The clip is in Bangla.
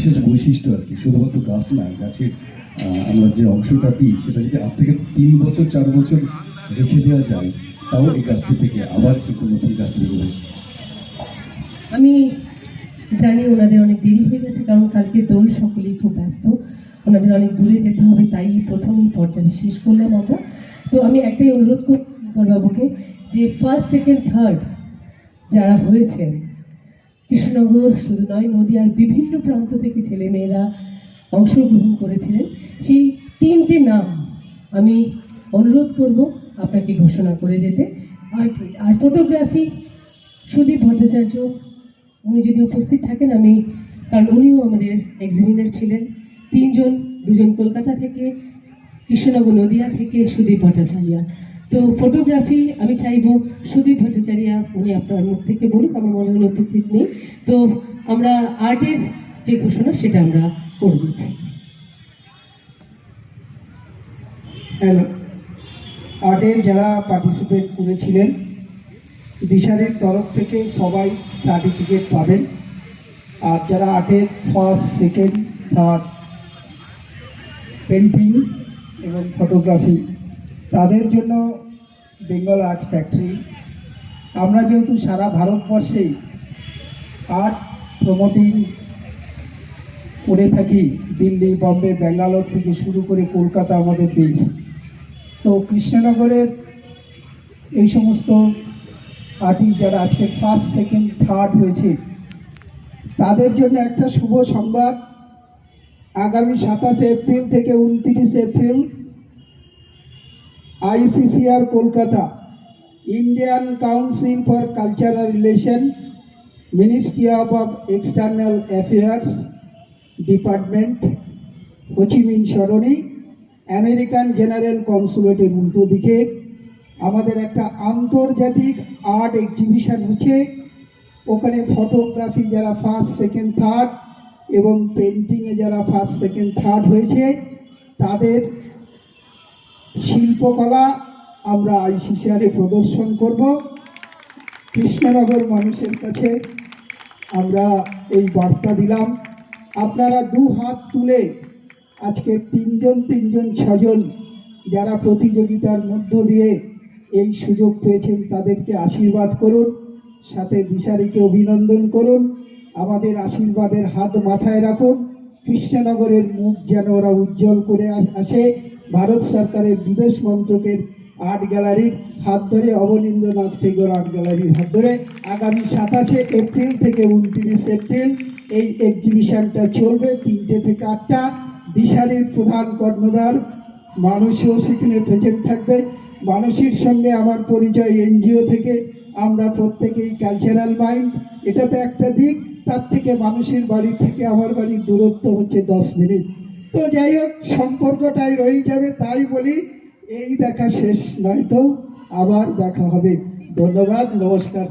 বিশেষ বৈশিষ্ট্য আর কি, শুধুমাত্র গাছ না, গাছের আমরা যে অংশটা দিই সেটা যদি আজ থেকে 3 বছর 4 বছর রেখে দেওয়া যায়, তাও এই গাছটি থেকে আবার কিন্তু নতুন গাছ বেরোবে। আমি জানি ওনাদের অনেক দেরি হয়ে যাচ্ছে, কারণ কালকে দোল, সকলেই খুব ব্যস্ত, ওনাদের অনেক দূরে যেতে হবে, তাই প্রথমেই পর্যায়ে শেষ করলাম আমরা। তো আমি একটাই অনুরোধ করব বাবুকে, যে ফার্স্ট, সেকেন্ড, থার্ড যারা হয়েছেন কৃষ্ণনগর শুধু নয়, নদীয়ার বিভিন্ন প্রান্ত থেকে ছেলেমেয়েরা অংশগ্রহণ করেছিলেন, সেই 3টে নাম আমি অনুরোধ করব আপনাকে ঘোষণা করে যেতে। আর ফটোগ্রাফি সুদীপ ভট্টাচার্য, উনি যদি উপস্থিত থাকেন, আমি, কারণ উনিও আমাদের এক্সিবিনার ছিলেন। 3জন, 2জন কলকাতা থেকে, কৃষ্ণনগর নদিয়া থেকে সুদীপ ভট্টাচার্য। তো ফটোগ্রাফি আমি চাইব সুদীপ ভট্টাচার্য উনি আপনার মুখ থেকে বলুক, আমার মনে হয় উপস্থিত নেই। তো আমরা আর্টের যে ঘোষণা সেটা আমরা করে দিচ্ছি। হ্যালো, আর্টের যারা পার্টিসিপেট করেছিলেন দিশারের তরফ থেকে সবাই সার্টিফিকেট পাবেন। আর যারা আর্টের ফার্স্ট, সেকেন্ড, থার্ড, পেন্টিং এবং ফটোগ্রাফি, তাদের জন্য বেঙ্গল আর্ট ফ্যাক্টরি, আমরা যেহেতু সারা ভারতবর্ষেই আর্ট প্রমোটিং করে থাকি, দিল্লি, বম্বে, ব্যাঙ্গালোর থেকে শুরু করে কলকাতা আমাদের বেস, তো কৃষ্ণনগরের এই সমস্ত আর্টিস্ট যারা আজকে ফার্স্ট, সেকেন্ড, থার্ড হয়েছে, তাদের জন্য একটা শুভ সংবাদ। আগামী 27 এপ্রিল থেকে 29 April ICCR Kolkata, Indian council for cultural relation, ministry of external affairs department, Ho Chi Minh সরণি, আমেরিকান জেনারেল কনসুলেটের উল্টো দিকে আমাদের একটা আন্তর্জাতিক আর্ট এক্সিবিশন হচ্ছে। ওখানে ফটোগ্রাফি যারা ফার্স্ট, সেকেন্ড, থার্ড এবং পেন্টিংয়ে যারা ফার্স্ট, সেকেন্ড, থার্ড হয়েছে, তাদের শিল্পকলা আমরা ICCR প্রদর্শন করব। কৃষ্ণনগর মানুষের কাছে আমরা এই বার্তা দিলাম, আপনারা 2 হাত তুলে আজকে 3জন 6জন যারা প্রতিযোগিতার মধ্য দিয়ে এই সুযোগ পেয়েছেন তাদেরকে আশীর্বাদ করুন, সাথে দিশারিকে অভিনন্দন করুন, আমাদের আশীর্বাদের হাত মাথায় রাখুন। কৃষ্ণনগরের মুখ যেন ওরা উজ্জ্বল করে আসে। ভারত সরকারের বিদেশ মন্ত্রকের আর্ট গ্যালারির হাত ধরে, অবনীন্দ্রনাথ টেগোর আর্ট গ্যালারির হাত ধরে আগামী 27 এপ্রিল থেকে 29 এপ্রিল এই এক্সিবিশনটা চলবে 3টে থেকে 8টা। দিশারির প্রধান কর্ণধার মানুষও সেখানে প্রেজেন্ট থাকবে। মানুষের সঙ্গে আমার পরিচয় NGO থেকে, আমরা প্রত্যেকেই কালচারাল মাইন্ড। এটা তো একটা দিক, তার থেকে মানুষের বাড়ি থেকে আমার বাড়ির দূরত্ব হচ্ছে 10 মিনিট। তো যাই হোক, সম্পর্কটাই রয়ে যাবে। তাই বলি, এই দেখা শেষ নয়, তো আবার দেখা হবে। ধন্যবাদ, নমস্কার।